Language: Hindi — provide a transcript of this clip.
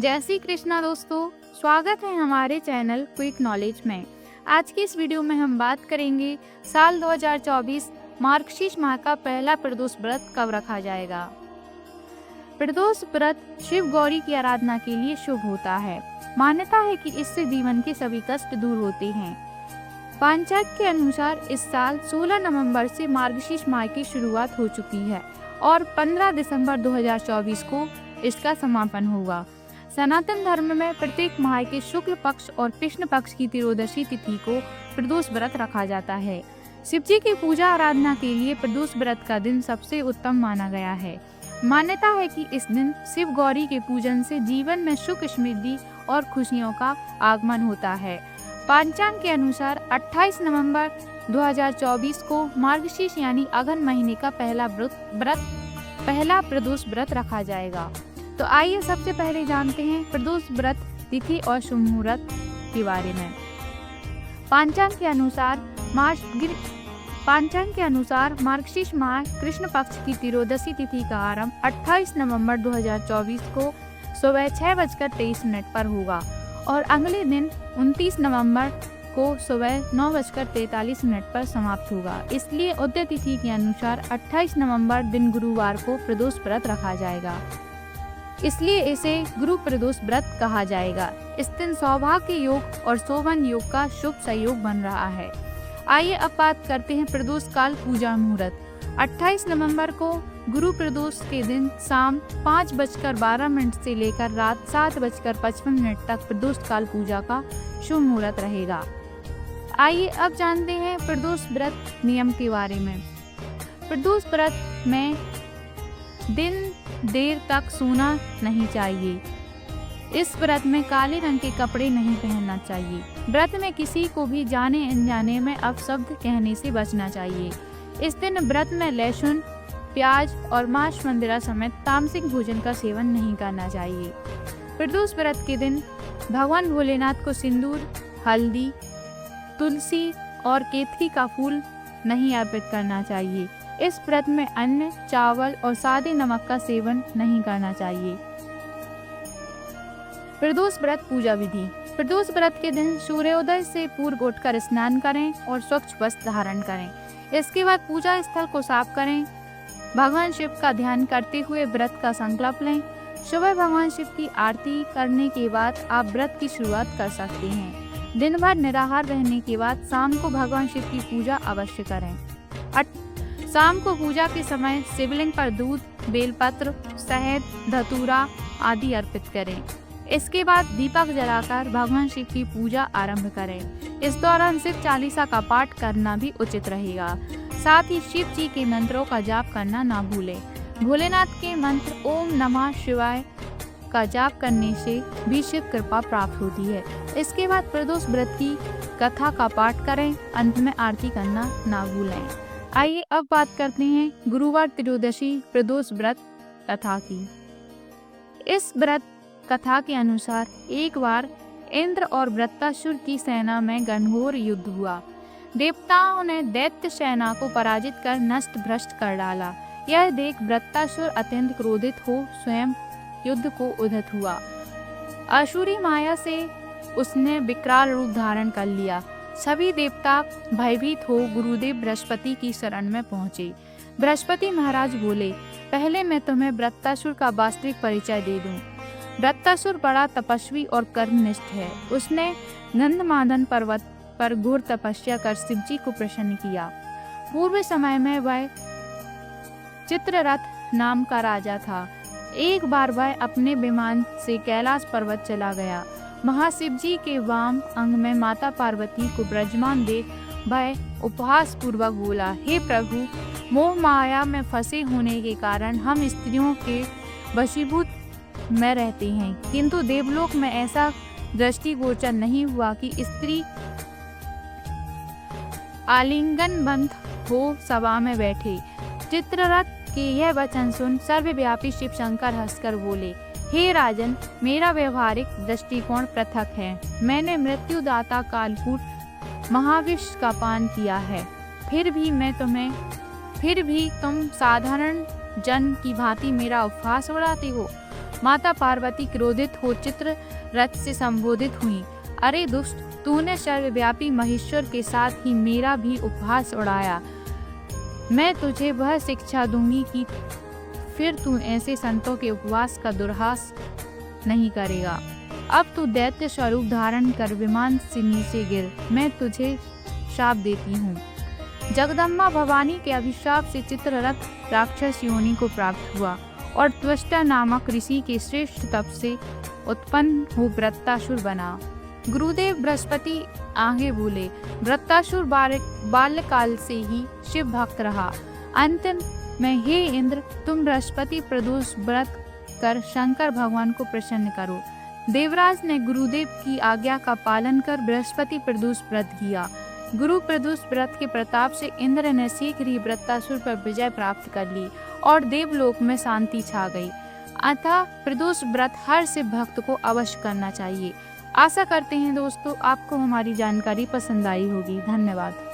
जय श्री कृष्णा दोस्तों, स्वागत है हमारे चैनल क्विक नॉलेज में। आज की इस वीडियो में हम बात करेंगे साल 2024 मार्गशीर्ष माह का पहला प्रदोष व्रत कब रखा जाएगा। प्रदोष व्रत शिव गौरी की आराधना के लिए शुभ होता है। मान्यता है कि इससे जीवन के सभी कष्ट दूर होते हैं। पंचांग के अनुसार इस साल 16 नवंबर से मार्गशीर्ष माह की शुरुआत हो चुकी है और 15 दिसंबर 2024 को इसका समापन होगा। सनातन धर्म में प्रत्येक माह के शुक्ल पक्ष और कृष्ण पक्ष की त्रयोदशी तिथि को प्रदोष व्रत रखा जाता है। शिव जी की पूजा आराधना के लिए प्रदोष व्रत का दिन सबसे उत्तम माना गया है। मान्यता है कि इस दिन शिव गौरी के पूजन से जीवन में सुख समृद्धि और खुशियों का आगमन होता है। पंचांग के अनुसार 28 नवंबर 2024 को मार्गशीर्ष यानी अगहन महीने का पहला प्रदोष व्रत रखा जाएगा। तो आइए सबसे पहले जानते हैं प्रदोष व्रत तिथि और शुभ मुहूर्त के बारे में। पंचांग के अनुसार मार्गशीर्ष माह कृष्ण पक्ष की त्रयोदशी तिथि का आरंभ 28 नवंबर 2024 को सुबह 6:23 पर होगा और अगले दिन 29 नवंबर को सुबह 9:43 पर समाप्त होगा। इसलिए उदय तिथि के अनुसार 28 नवंबर दिन गुरुवार को प्रदोष व्रत रखा जाएगा। इसलिए इसे गुरु प्रदोष व्रत कहा जाएगा। इस दिन सौभाग्य योग और शोभन योग का शुभ संयोग बन रहा है। आइए अब बात करते हैं प्रदोष काल पूजा मुहूर्त। 28 नवंबर को गुरु प्रदोष के दिन शाम 5:12 से लेकर रात 7:55 तक प्रदोष काल पूजा का शुभ मुहूर्त रहेगा। आइए अब जानते हैं प्रदोष व्रत नियम के बारे में। प्रदोष व्रत में दिन देर तक सोना नहीं चाहिए। इस व्रत में काले रंग के कपड़े नहीं पहनना चाहिए। व्रत में किसी को भी जाने अनजाने में अपशब्द कहने से बचना चाहिए। इस दिन व्रत में लहसुन, प्याज और मांस मंदिरा समेत तामसिक भोजन का सेवन नहीं करना चाहिए। प्रदोष व्रत के दिन भगवान भोलेनाथ को सिंदूर, हल्दी, तुलसी और केतकी का फूल नहीं अर्पित करना चाहिए। इस व्रत में अन्न, चावल और सादे नमक का सेवन नहीं करना चाहिए। प्रदोष व्रत पूजा विधि। प्रदोष व्रत के दिन सूर्योदय से पूर्व उठकर स्नान करें और स्वच्छ वस्त्र धारण करें। इसके बाद पूजा स्थल को साफ करें। भगवान शिव का ध्यान करते हुए व्रत का संकल्प लें। सुबह भगवान शिव की आरती करने के बाद आप व्रत की शुरुआत कर सकते हैं। दिन भर निराहार रहने के बाद शाम को भगवान शिव की पूजा अवश्य करें। शाम को पूजा के समय शिवलिंग पर दूध, बेलपत्र, शहद, धतूरा आदि अर्पित करें। इसके बाद दीपक जलाकर भगवान शिव की पूजा आरंभ करें। इस दौरान शिव चालीसा का पाठ करना भी उचित रहेगा। साथ ही शिव जी के मंत्रों का जाप करना ना भूलें। भोलेनाथ के मंत्र ओम नमः शिवाय का जाप करने से भी शिव कृपा प्राप्त होती है। इसके बाद प्रदोष व्रत की कथा का पाठ करें। अंत में आरती करना ना भूलें। आइए अब बात करते हैं गुरुवार त्रयोदशी प्रदोष व्रत कथा की। इस व्रत कथा के अनुसार एक बार इंद्र और वृत्तासुर की सेना में घनघोर युद्ध हुआ। देवताओं ने दैत्य सेना को पराजित कर नष्ट भ्रष्ट कर डाला। यह देख वृत्तासुर अत्यंत क्रोधित हो स्वयं युद्ध को उद्धत हुआ। असुरी माया से उसने विकराल रूप धारण कर लिया। सभी देवता भयभीत हो गुरुदेव बृहस्पति की शरण में पहुंचे। बृहस्पति महाराज बोले, पहले मैं तुम्हें वृत्तासुर का वास्तविक परिचय दे दूं। वृत्तासुर बड़ा तपस्वी और कर्मनिष्ठ है। उसने गंधमादन पर्वत पर घोर तपस्या कर शिवजी को प्रसन्न किया। पूर्व समय में वह चित्ररथ नाम का राजा था। एक बार वह अपने विमान से कैलाश पर्वत चला गया। महाशिव जी के वाम अंग में माता पार्वती को विराजमान देख वह उपहास पूर्वक बोला, हे प्रभु, मोह माया में फंसे होने के कारण हम स्त्रियों के वशीभूत में रहते हैं, किंतु देवलोक में ऐसा दृष्टिगोचर नहीं हुआ कि स्त्री आलिंगनबद्ध हो सभा में बैठे। चित्ररथ के यह वचन सुन सर्वव्यापी शिव शंकर हंसकर बोले, हे राजन, मेरा व्यवहारिक दृष्टिकोण पृथक है। मैंने मृत्युदाता कालकूट महाविष का पान किया है। फिर भी तुम साधारण जन की भांति मेरा उपहास उड़ाते हो। माता पार्वती क्रोधित हो चित्ररथ से संबोधित हुई, अरे दुष्ट, तूने सर्वव्यापी महेश्वर के साथ ही मेरा भी उपहास उड़ाया। मैं तुझे वह शिक्षा दूंगी कि फिर तू ऐसे संतों के उपवास का दुर्हास नहीं करेगा। अब तू दैत्य स्वरूप धारण कर विमान से नीचे गिर, मैं तुझे शाप देती हूँ। जगदम्बा भवानी के अभिशाप से चित्ररथ राक्षस योनि को प्राप्त हुआ और त्वष्टा नामक ऋषि के श्रेष्ठ तप से उत्पन्न हो वृत्तासुर बना। गुरुदेव बृहस्पति आगे बोले, वृत्तासुर बाल्यकाल से ही शिव भक्त रहा। अंतिम में हे इंद्र, तुम बृहस्पति प्रदोष व्रत कर शंकर भगवान को प्रसन्न करो। देवराज ने गुरुदेव की आज्ञा का पालन कर बृहस्पति प्रदोष व्रत किया। गुरु प्रदोष व्रत के प्रताप से इंद्र ने शीघ्र ही वृत्तासुर पर विजय प्राप्त कर ली और देवलोक में शांति छा गई। अतः प्रदोष व्रत हर शिव भक्त को अवश्य करना चाहिए। आशा करते हैं दोस्तों आपको हमारी जानकारी पसंद आई होगी। धन्यवाद।